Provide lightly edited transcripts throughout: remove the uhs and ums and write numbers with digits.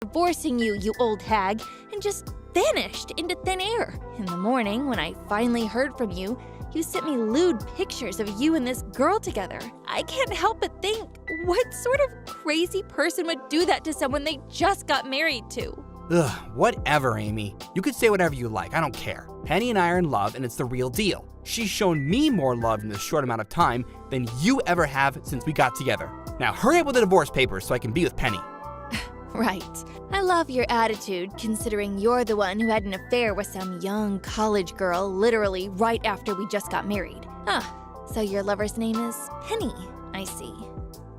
divorcing you, you old hag, and just vanished into thin air. In the morning, when I finally heard from you, you sent me lewd pictures of you and this girl together. I can't help but think, what sort of crazy person would do that to someone they just got married to? Ugh, whatever, Amy. You could say whatever you like, I don't care. Penny and I are in love, and it's the real deal. She's shown me more love in this short amount of time than you ever have since we got together. Now hurry up with the divorce papers so I can be with Penny. Right. I love your attitude, considering you're the one who had an affair with some young college girl literally right after we just got married. So your lover's name is Penny, I see.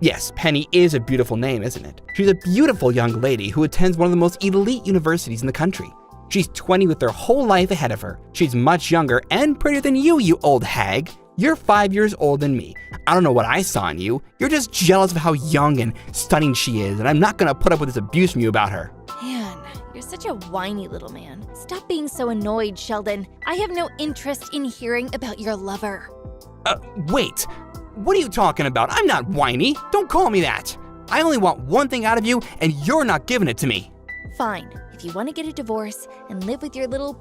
Yes, Penny is a beautiful name, isn't it? She's a beautiful young lady who attends one of the most elite universities in the country. She's 20 with her whole life ahead of her. She's much younger and prettier than you old hag. You're 5 years older than me. I don't know what I saw in you. You're just jealous of how young and stunning she is, and I'm not gonna put up with this abuse from you about her. Man, you're such a whiny little man. Stop being so annoyed, Sheldon. I have no interest in hearing about your lover. Wait. What are you talking about? I'm not whiny. Don't call me that. I only want one thing out of you, and you're not giving it to me. Fine. If you want to get a divorce and live with your little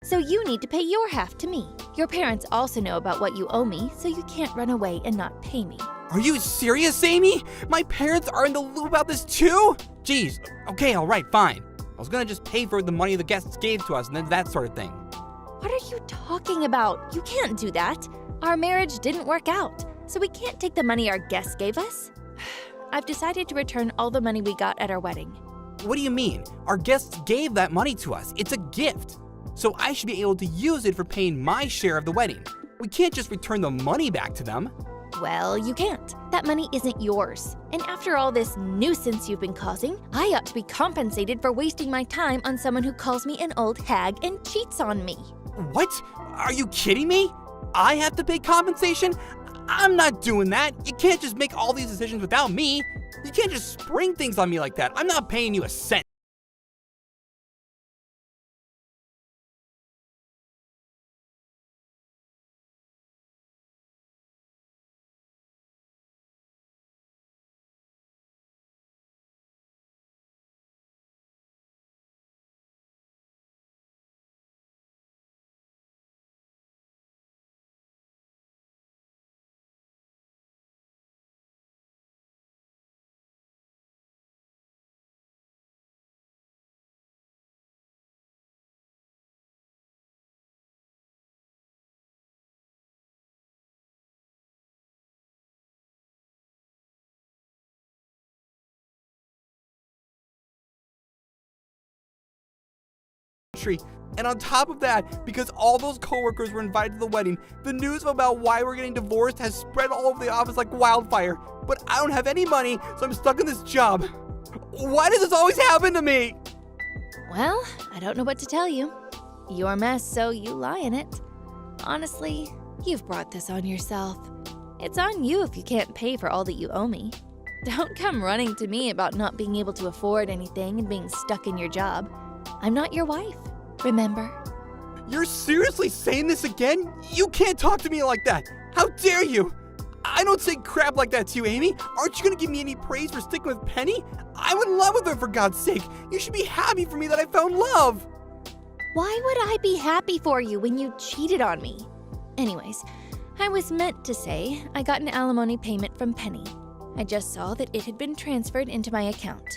So you need to pay your half to me. Your parents also know about what you owe me, so you can't run away and not pay me. Are you serious, Amy? My parents are in the loop about this too? Jeez, okay, alright, fine. I was gonna just pay for the money the guests gave to us and then that sort of thing. What are you talking about? You can't do that. Our marriage didn't work out, so we can't take the money our guests gave us. I've decided to return all the money we got at our wedding. What do you mean? Our guests gave that money to us. It's a gift. So I should be able to use it for paying my share of the wedding. We can't just return the money back to them. Well, you can't. That money isn't yours. And after all this nuisance you've been causing, I ought to be compensated for wasting my time on someone who calls me an old hag and cheats on me. What? Are you kidding me? I have to pay compensation? I'm not doing that. You can't just make all these decisions without me. You can't just spring things on me like that. I'm not paying you a cent. And on top of that, because all those coworkers were invited to the wedding, the news about why we're getting divorced has spread all over the office like wildfire. But I don't have any money, so I'm stuck in this job. Why does this always happen to me? Well, I don't know what to tell you. Your mess, so you lie in it. Honestly, you've brought this on yourself. It's on you if you can't pay for all that you owe me. Don't come running to me about not being able to afford anything and being stuck in your job. I'm not your wife, remember? You're seriously saying this again? You can't talk to me like that. How dare you? I don't say crap like that to you, Amy. Aren't you gonna give me any praise for sticking with Penny? I'm in love with her, for God's sake. You should be happy for me that I found love. Why would I be happy for you when you cheated on me? Anyways, I was meant to say I got an alimony payment from Penny. I just saw that it had been transferred into my account.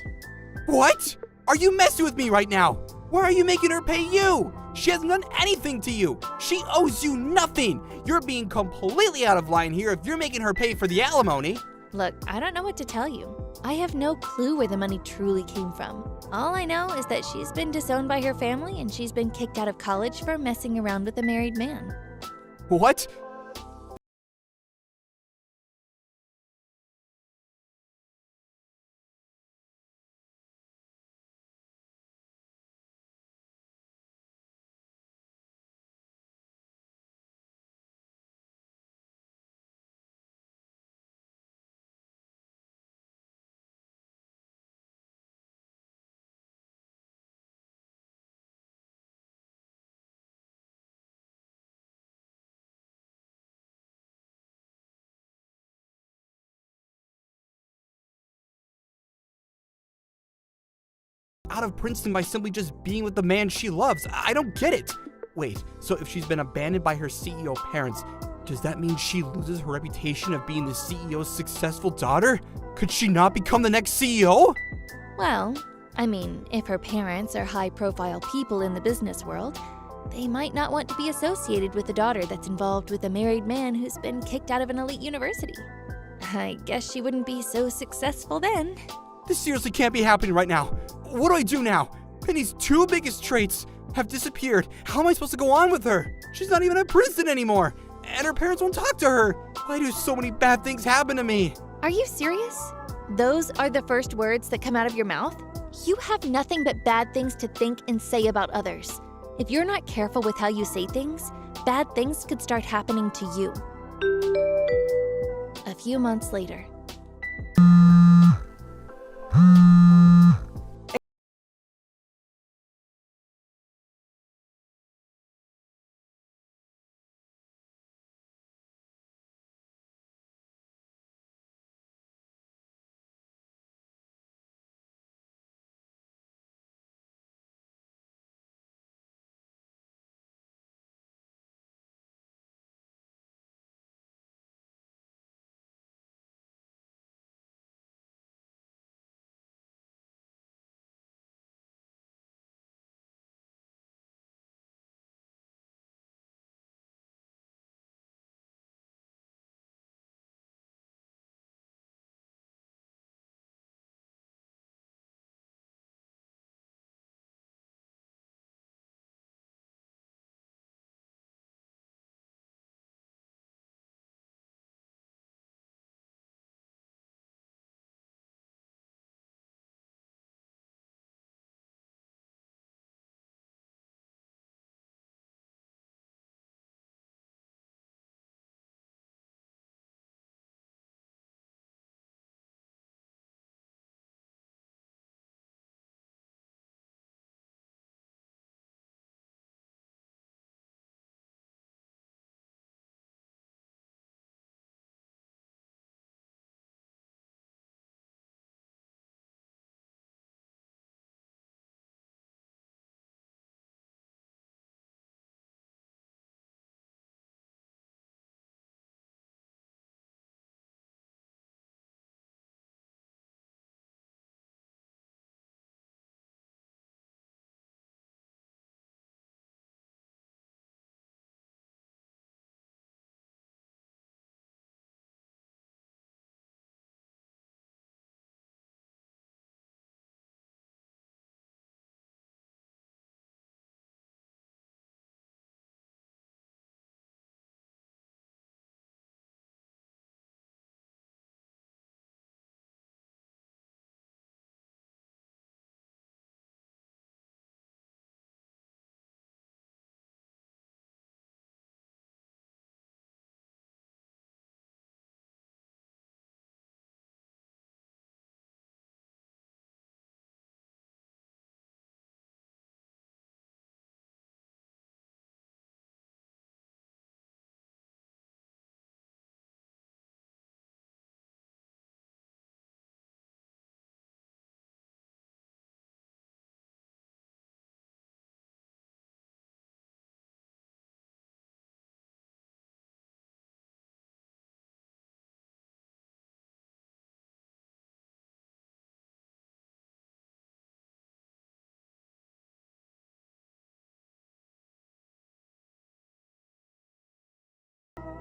What? Are you messing with me right now? Why are you making her pay you? She hasn't done anything to you. She owes you nothing. You're being completely out of line here if you're making her pay for the alimony. Look, I don't know what to tell you. I have no clue where the money truly came from. All I know is that she's been disowned by her family and she's been kicked out of college for messing around with a married man. What? Out of Princeton by simply just being with the man she loves. I don't get it. Wait, so if she's been abandoned by her CEO parents, does that mean she loses her reputation of being the CEO's successful daughter? Could she not become the next CEO? Well, I mean, if her parents are high-profile people in the business world, they might not want to be associated with a daughter that's involved with a married man who's been kicked out of an elite university. I guess she wouldn't be so successful then. This seriously can't be happening right now. What do I do now? Penny's two biggest traits have disappeared. How am I supposed to go on with her? She's not even at Princeton anymore, and her parents won't talk to her. Why do so many bad things happen to me? Are you serious? Those are the first words that come out of your mouth? You have nothing but bad things to think and say about others. If you're not careful with how you say things, bad things could start happening to you. A few months later.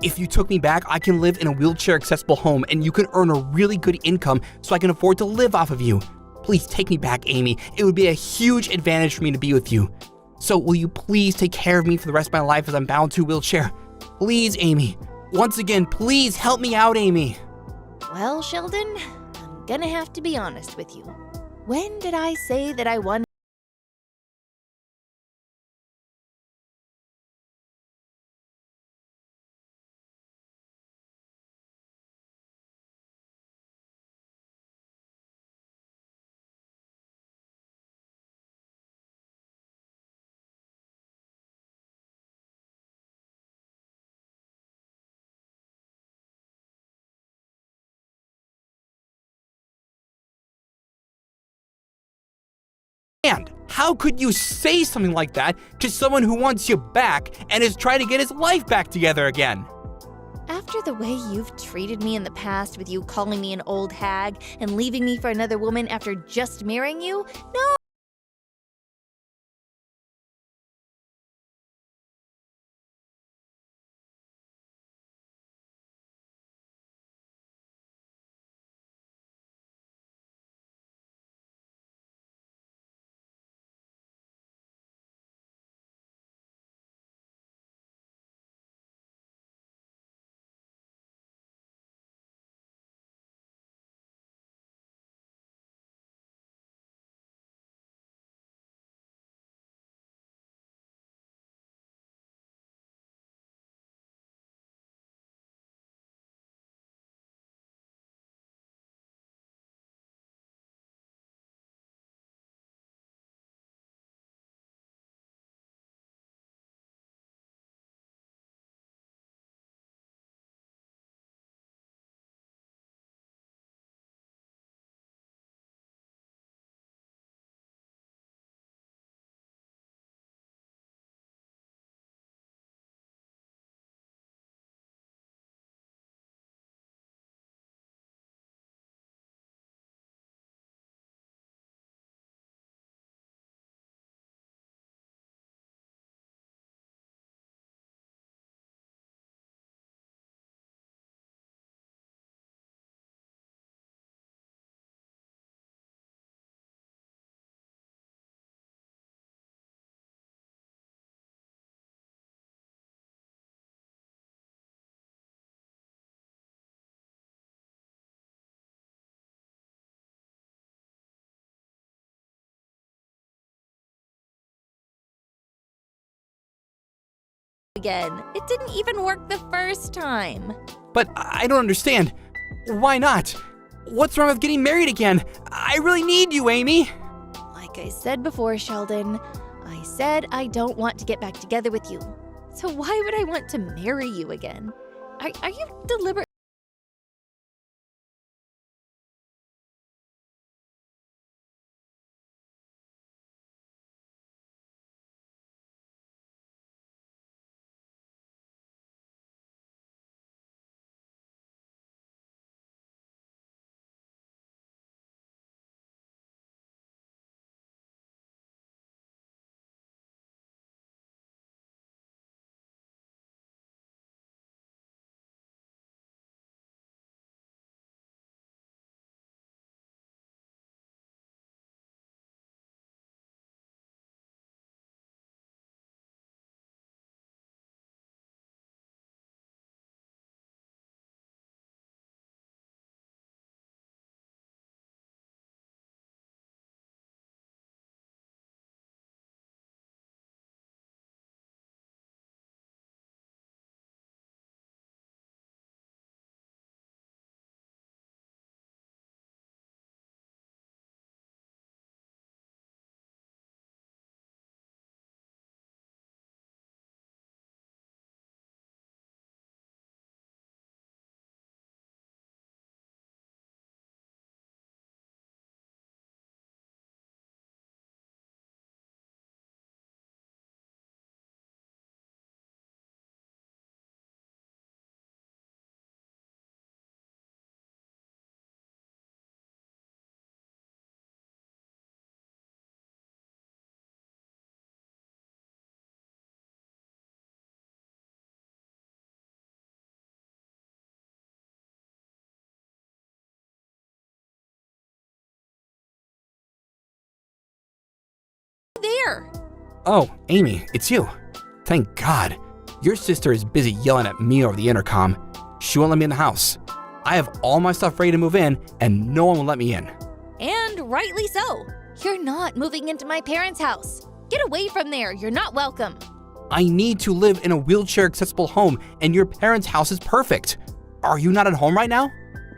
If you took me back, I can live in a wheelchair-accessible home and you can earn a really good income so I can afford to live off of you. Please take me back, Amy. It would be a huge advantage for me to be with you. So will you please take care of me for the rest of my life as I'm bound to a wheelchair? Please, Amy. Once again, please help me out, Amy. Well, Sheldon, I'm gonna have to be honest with you. When did I say that I wanted? And how could you say something like that to someone who wants you back and is trying to get his life back together again? After the way you've treated me in the past with you calling me an old hag and leaving me for another woman after just marrying you, no. Again, it didn't even work the first time. But I don't understand. Why not? What's wrong with getting married again? I really need you, Amy. Like I said before, Sheldon, I said I don't want to get back together with you. So why would I want to marry you again? Are you deliberate? there? Oh, Amy, it's you. Thank God. Your sister is busy yelling at me over the intercom. She won't let me in the house. I have all my stuff ready to move in, and no one will let me in. And rightly so. You're not moving into my parents' house. Get away from there. You're not welcome. I need to live in a wheelchair-accessible home, and your parents' house is perfect. Are you not at home right now?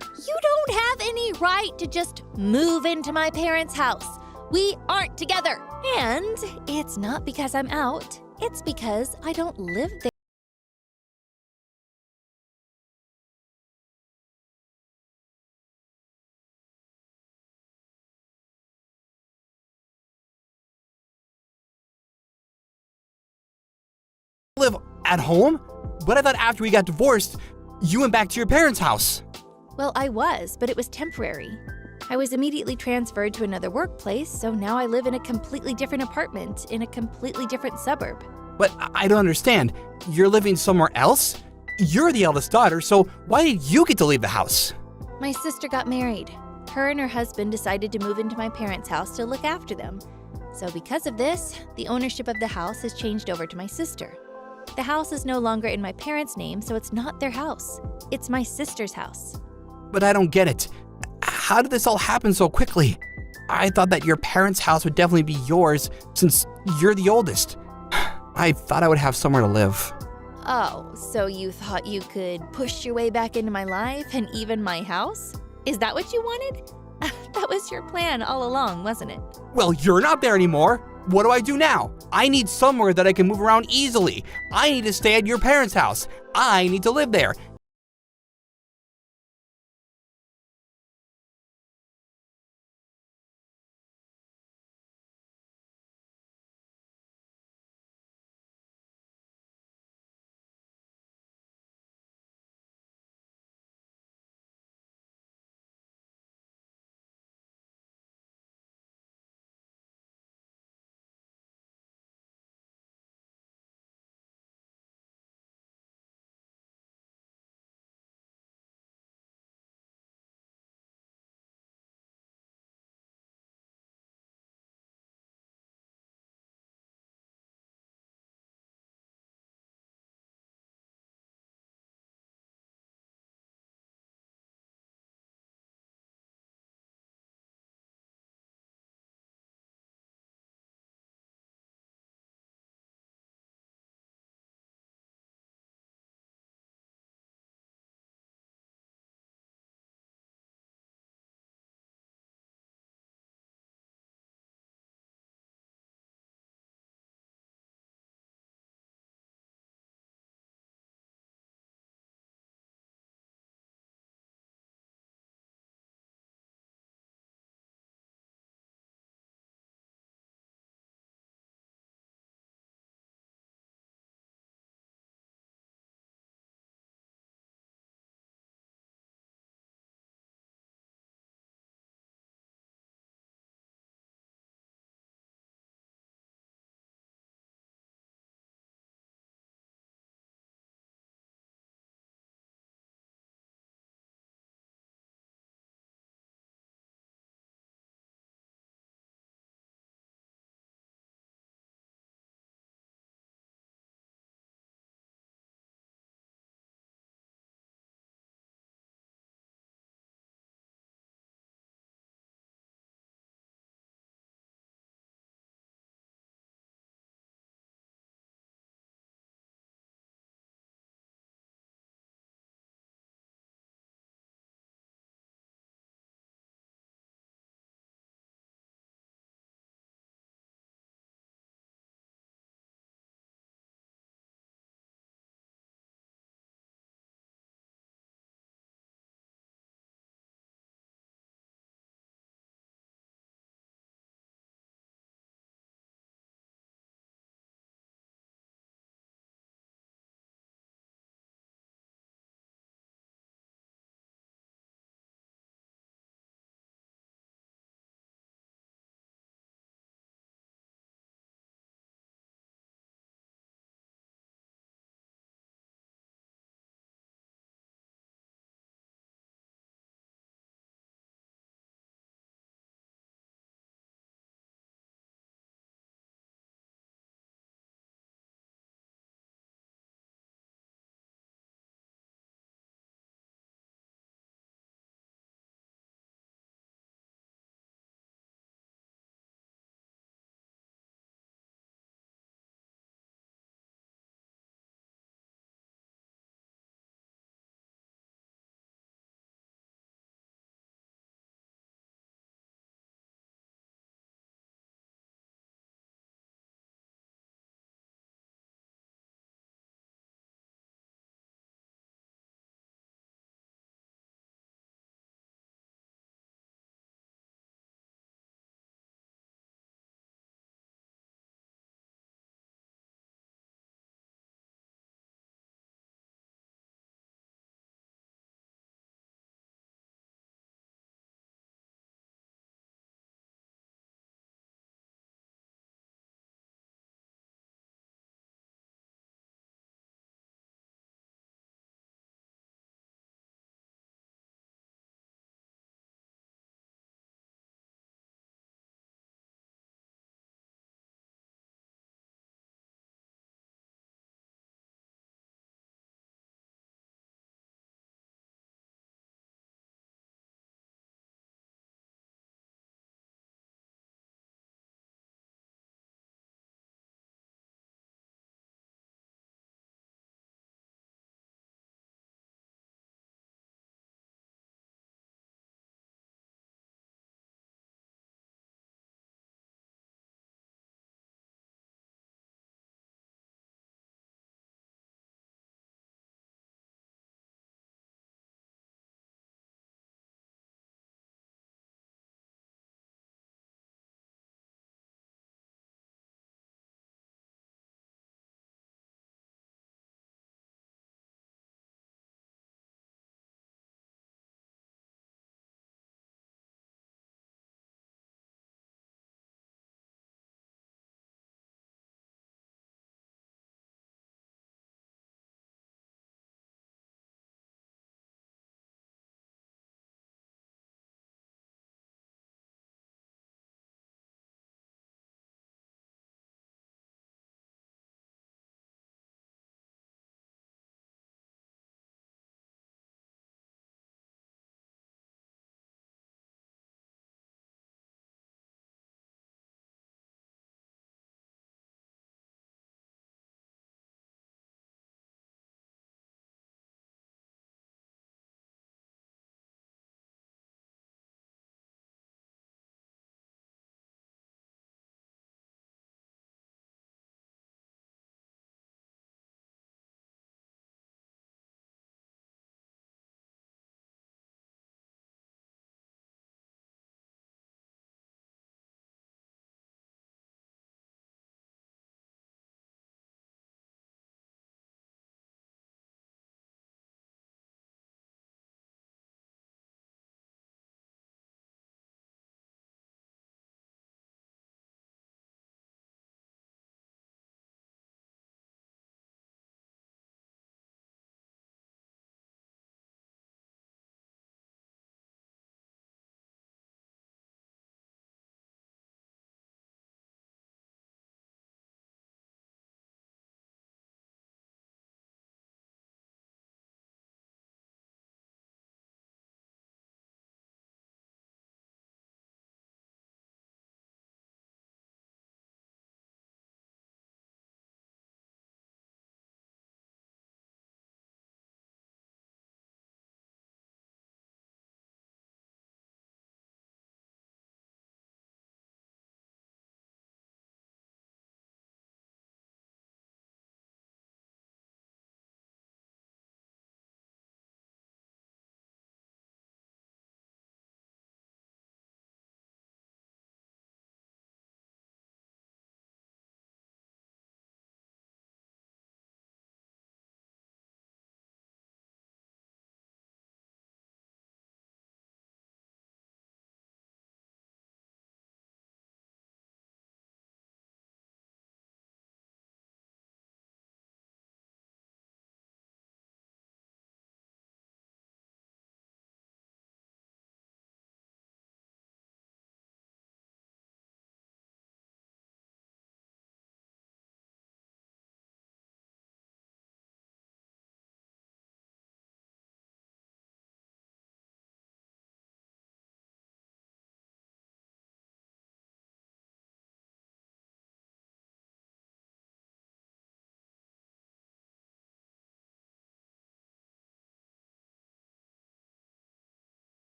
You don't have any right to just move into my parents' house. We aren't together. And it's not because I'm out. It's because I don't live there. Live at home? But I thought after we got divorced, you went back to your parents' house. Well, I was, but it was temporary. I was immediately transferred to another workplace, so now I live in a completely different apartment in a completely different suburb. But I don't understand. You're living somewhere else? You're the eldest daughter, so why did you get to leave the house? My sister got married. Her and her husband decided to move into my parents' house to look after them. So because of this, the ownership of the house has changed over to my sister. The house is no longer in my parents' name, so it's not their house. It's my sister's house. But I don't get it. How did this all happen so quickly? I thought that your parents' house would definitely be yours since you're the oldest. I thought I would have somewhere to live. Oh, so you thought you could push your way back into my life and even my house? Is that what you wanted? That was your plan all along, wasn't it? Well, you're not there anymore. What do I do now? I need somewhere that I can move around easily. I need to stay at your parents' house. I need to live there.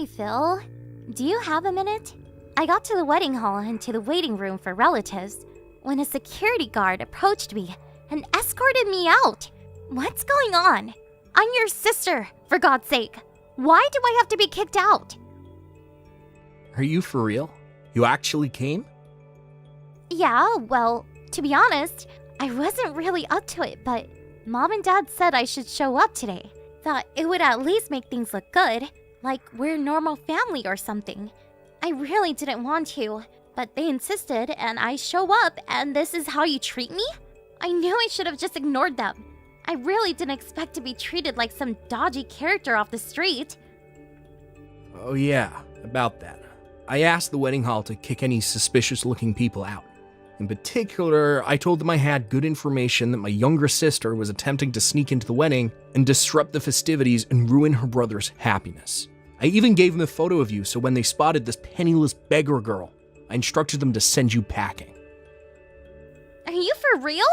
Hey Phil, do you have a minute? I got to the wedding hall and to the waiting room for relatives when a security guard approached me and escorted me out. What's going on? I'm your sister, for God's sake. Why do I have to be kicked out? Are you for real? You actually came? Yeah, well, to be honest, I wasn't really up to it, but Mom and Dad said I should show up today. Thought it would at least make things look good, like we're a normal family or something. I really didn't want to, but they insisted and I show up and this is how you treat me? I knew I should have just ignored them. I really didn't expect to be treated like some dodgy character off the street. Oh yeah, about that. I asked the wedding hall to kick any suspicious-looking people out. In particular, I told them I had good information that my younger sister was attempting to sneak into the wedding and disrupt the festivities and ruin her brother's happiness. I even gave them a photo of you so when they spotted this penniless beggar girl, I instructed them to send you packing. Are you for real?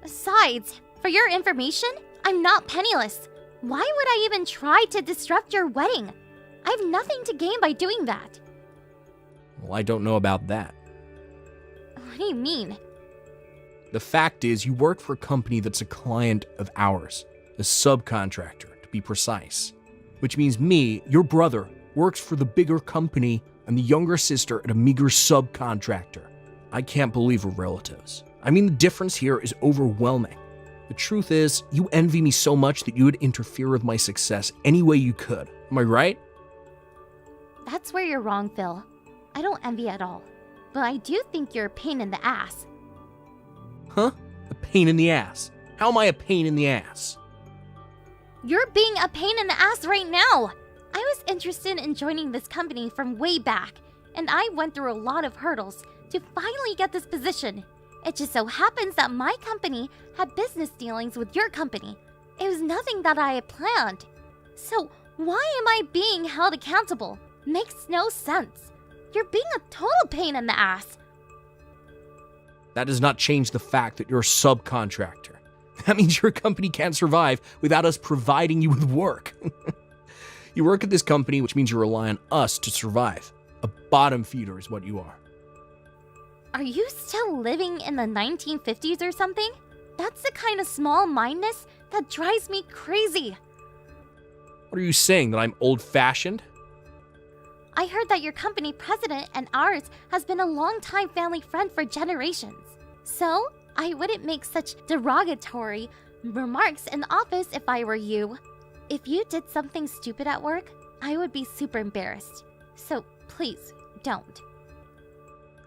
Besides, for your information, I'm not penniless. Why would I even try to disrupt your wedding? I have nothing to gain by doing that. Well, I don't know about that. What do you mean? The fact is, you work for a company that's a client of ours, a subcontractor, to be precise. Which means me, your brother, works for the bigger company and the younger sister at a meager subcontractor. I can't believe we're relatives. I mean, the difference here is overwhelming. The truth is, you envy me so much that you would interfere with my success any way you could. Am I right? That's where you're wrong, Phil. I don't envy at all. But I do think you're a pain in the ass. Huh? A pain in the ass? How am I a pain in the ass? You're being a pain in the ass right now! I was interested in joining this company from way back, and I went through a lot of hurdles to finally get this position. It just so happens that my company had business dealings with your company. It was nothing that I had planned. So why am I being held accountable? Makes no sense. You're being a total pain in the ass. That does not change the fact that you're a subcontractor. That means your company can't survive without us providing you with work. You work at this company, which means you rely on us to survive. A bottom feeder is what you are. Are you still living in the 1950s or something? That's the kind of small-mindedness that drives me crazy. What are you saying, that I'm old-fashioned? I heard that your company president and ours has been a long-time family friend for generations. So, I wouldn't make such derogatory remarks in the office if I were you. If you did something stupid at work, I would be super embarrassed. So, please, don't.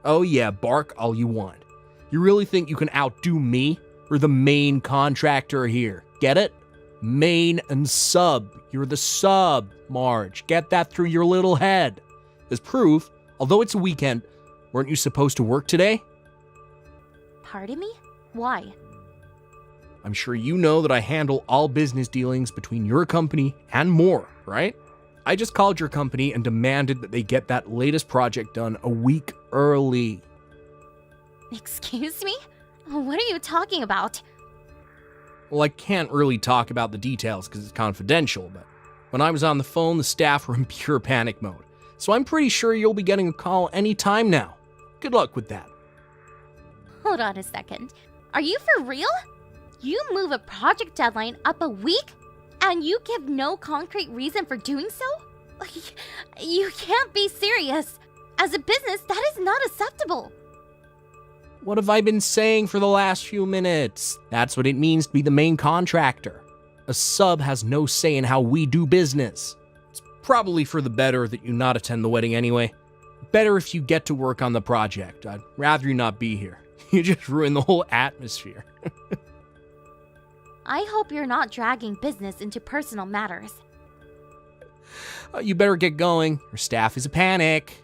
Oh yeah, bark all you want. You really think you can outdo me? We're the main contractor here. Get it? Main and sub. You're the sub, Marge. Get that through your little head. As proof, although it's a weekend, weren't you supposed to work today? Pardon me? Why? I'm sure you know that I handle all business dealings between your company and more, right? I just called your company and demanded that they get that latest project done a week early. Excuse me? What are you talking about? Well, I can't really talk about the details because it's confidential, but when I was on the phone, the staff were in pure panic mode. So I'm pretty sure you'll be getting a call any time now. Good luck with that. Hold on a second. Are you for real? You move a project deadline up a week? And you give no concrete reason for doing so? You can't be serious. As a business, that is not acceptable. What have I been saying for the last few minutes? That's what it means to be the main contractor. A sub has no say in how we do business. It's probably for the better that you not attend the wedding anyway. Better if you get to work on the project. I'd rather you not be here. You just ruin the whole atmosphere. I hope you're not dragging business into personal matters. You better get going. Your staff is a panic.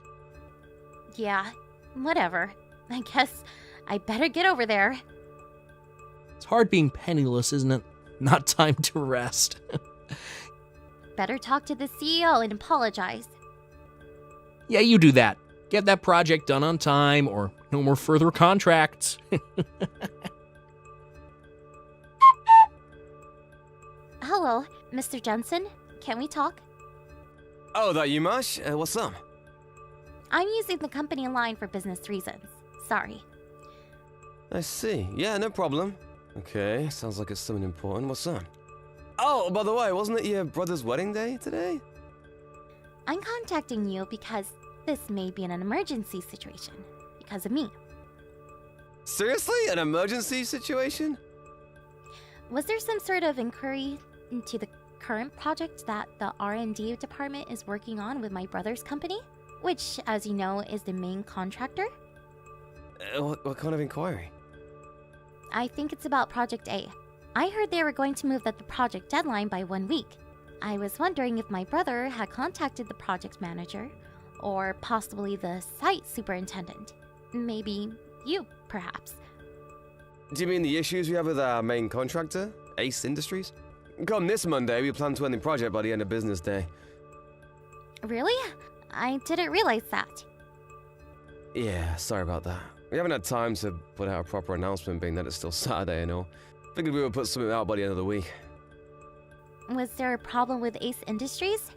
Yeah, whatever. I guess I better get over there. It's hard being penniless, isn't it? Not time to rest. Better talk to the CEO and apologize. Yeah, you do that. Get that project done on time, or no more further contracts. Hello, Mr. Jensen. Can we talk? Oh, that you, Marsh? What's up? I'm using the company line for business reasons. Sorry. I see. Yeah, no problem. Okay, sounds like it's something important. What's up? Oh, by the way, wasn't it your brother's wedding day today? I'm contacting you because this may be an emergency situation. Because of me. Seriously? An emergency situation? Was there some sort of inquiry into the current project that the R&D department is working on with my brother's company? Which, as you know, is the main contractor? What kind of inquiry? I think it's about Project A. I heard they were going to move the project deadline by 1 week. I was wondering if my brother had contacted the project manager, or possibly the site superintendent. Maybe you, perhaps. Do you mean the issues we have with our main contractor, Ace Industries? Come this Monday, we plan to end the project by the end of business day. Really? I didn't realize that. Yeah, sorry about that. We haven't had time to put out a proper announcement, being that it's still Saturday and all. Figured we would put something out by the end of the week. Was there a problem with Ace Industries?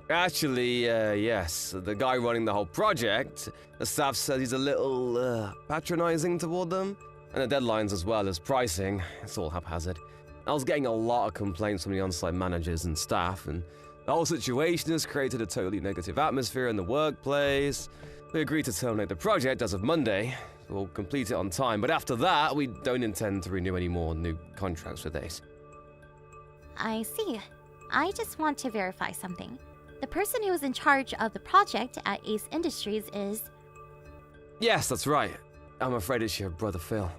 Actually, yes. The guy running the whole project, the staff says he's a little, patronizing toward them. And the deadlines as well as pricing. It's all haphazard. I was getting a lot of complaints from the on-site managers and staff, and the whole situation has created a totally negative atmosphere in the workplace. We agreed to terminate the project as of Monday. We'll complete it on time, but after that, we don't intend to renew any more new contracts with Ace. I see. I just want to verify something. The person who is in charge of the project at Ace Industries is... Yes, that's right. I'm afraid it's your brother Phil.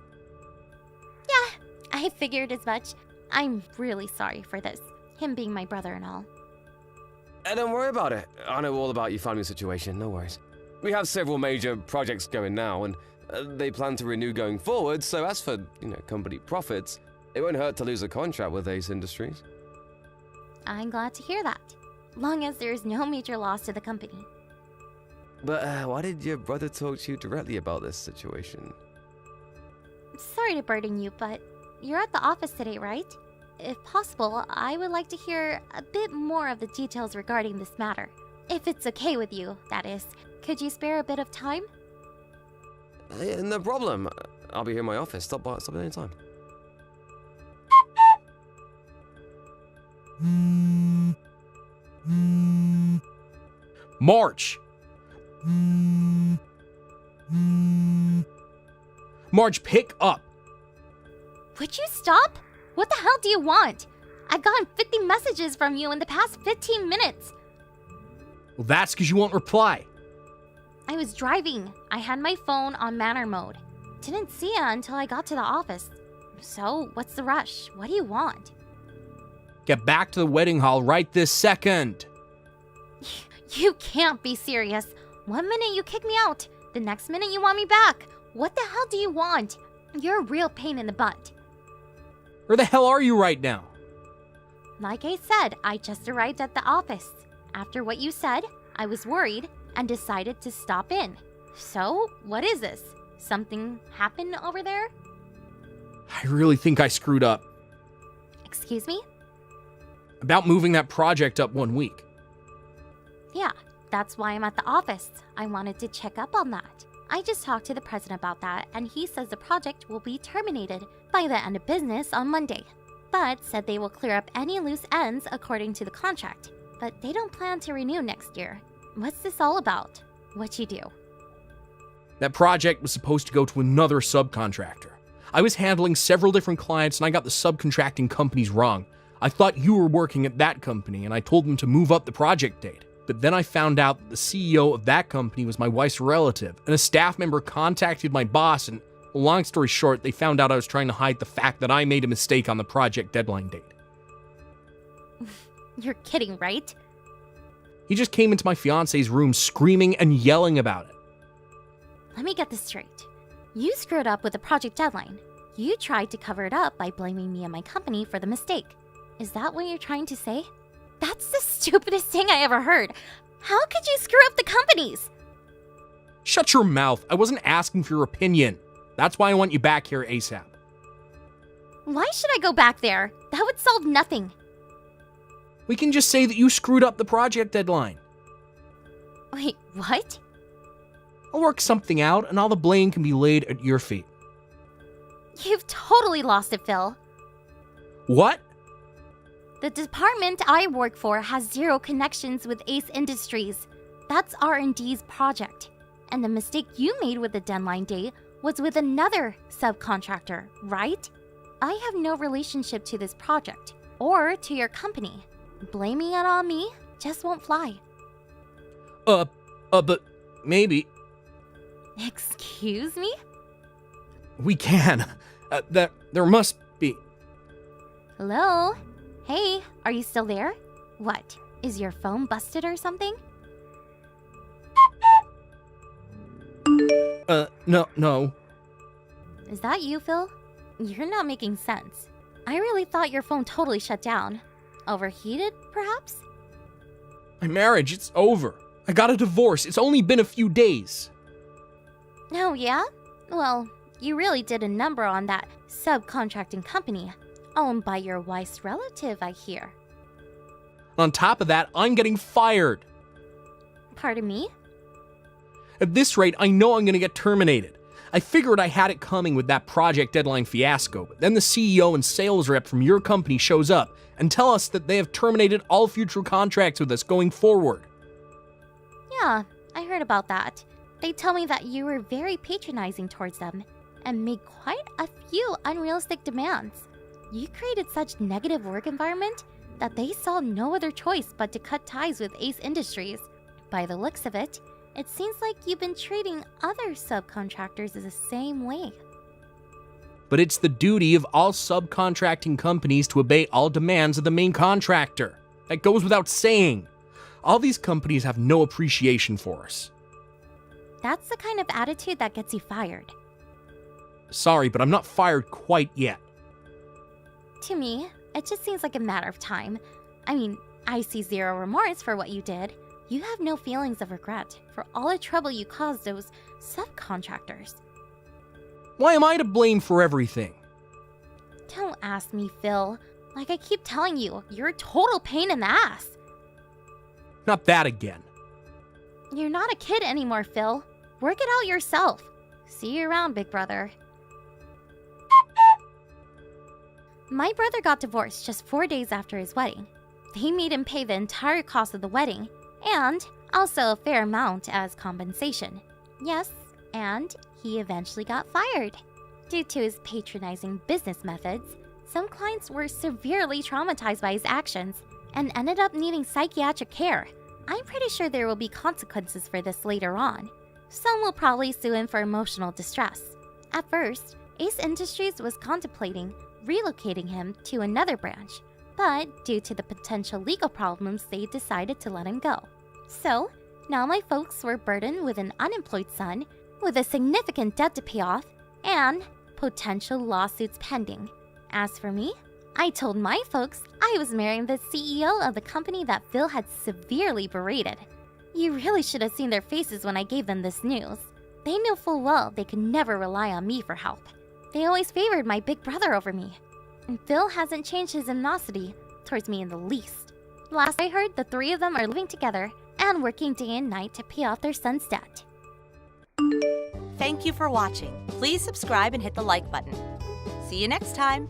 Yeah, I figured as much. I'm really sorry for this, him being my brother and all. Don't worry about it. I know all about your family situation, no worries. We have several major projects going now, and they plan to renew going forward, so as for, company profits, it won't hurt to lose a contract with Ace Industries. I'm glad to hear that, long as there's no major loss to the company. But why did your brother talk to you directly about this situation? Sorry to burden you, but you're at the office today, right? If possible, I would like to hear a bit more of the details regarding this matter. If it's okay with you, that is. Could you spare a bit of time? No problem. I'll be here in my office. Stop at any time. March! Marge, pick up! Would you stop? What the hell do you want? I've gotten 50 messages from you in the past 15 minutes. Well, that's because you won't reply. I was driving. I had my phone on manner mode. Didn't see it until I got to the office. So, what's the rush? What do you want? Get back to the wedding hall right this second. You can't be serious. 1 minute you kick me out. The next minute you want me back. What the hell do you want? You're a real pain in the butt. Where the hell are you right now? Like I said, I just arrived at the office. After what you said, I was worried and decided to stop in. So, what is this? Something happened over there? I really think I screwed up. Excuse me? About moving that project up 1 week. Yeah, that's why I'm at the office. I wanted to check up on that. I just talked to the president about that, and he says the project will be terminated by the end of business on Monday. But said they will clear up any loose ends according to the contract. But they don't plan to renew next year. What's this all about? What you do? That project was supposed to go to another subcontractor. I was handling several different clients and I got the subcontracting companies wrong. I thought you were working at that company and I told them to move up the project date. But then I found out that the CEO of that company was my wife's relative, and a staff member contacted my boss, and long story short, they found out I was trying to hide the fact that I made a mistake on the project deadline date. You're kidding, right? He just came into my fiance's room screaming and yelling about it. Let me get this straight. You screwed up with the project deadline. You tried to cover it up by blaming me and my company for the mistake. Is that what you're trying to say? That's the stupidest thing I ever heard. How could you screw up the companies? Shut your mouth. I wasn't asking for your opinion. That's why I want you back here ASAP. Why should I go back there? That would solve nothing. We can just say that you screwed up the project deadline. Wait, what? I'll work something out, and all the blame can be laid at your feet. You've totally lost it, Phil. What? The department I work for has zero connections with Ace Industries. That's R&D's project. And the mistake you made with the deadline date was with another subcontractor, right? I have no relationship to this project or to your company. Blaming it on me just won't fly. But maybe Excuse me? we can. There must be. Hello? Hey, are you still there? What? Is your phone busted or something? No. Is that you, Phil? You're not making sense. I really thought your phone totally shut down. Overheated, perhaps? My marriage, it's over. I got a divorce. It's only been a few days. Oh, yeah? Well, you really did a number on that subcontracting company, owned by your wife's relative, I hear. On top of that, I'm getting fired. Pardon me? At this rate, I know I'm gonna get terminated. I figured I had it coming with that project deadline fiasco, but then the CEO and sales rep from your company shows up and tell us that they have terminated all future contracts with us going forward. Yeah, I heard about that. They tell me that you were very patronizing towards them and made quite a few unrealistic demands. You created such negative work environment that they saw no other choice but to cut ties with Ace Industries. By the looks of it, it seems like you've been treating other subcontractors the same way. But it's the duty of all subcontracting companies to obey all demands of the main contractor. That goes without saying. All these companies have no appreciation for us. That's the kind of attitude that gets you fired. Sorry, but I'm not fired quite yet. To me, it just seems like a matter of time. I mean, I see zero remorse for what you did. You have no feelings of regret for all the trouble you caused those subcontractors. Why am I to blame for everything? Don't ask me, Phil. Like I keep telling you, you're a total pain in the ass. Not that again. You're not a kid anymore, Phil. Work it out yourself. See you around, big brother. My brother got divorced just 4 days after his wedding. They made him pay the entire cost of the wedding, and also a fair amount as compensation. Yes, and he eventually got fired. Due to his patronizing business methods, some clients were severely traumatized by his actions and ended up needing psychiatric care. I'm pretty sure there will be consequences for this later on. Some will probably sue him for emotional distress. At first, Ace Industries was contemplating relocating him to another branch, but due to the potential legal problems, they decided to let him go. So, now my folks were burdened with an unemployed son, with a significant debt to pay off, and potential lawsuits pending. As for me, I told my folks I was marrying the CEO of the company that Phil had severely berated. You really should have seen their faces when I gave them this news. They knew full well they could never rely on me for help. They always favored my big brother over me. And Phil hasn't changed his animosity towards me in the least. Last I heard, the three of them are living together and working day and night to pay off their son's debt. Thank you for watching. Please subscribe and hit the like button. See you next time.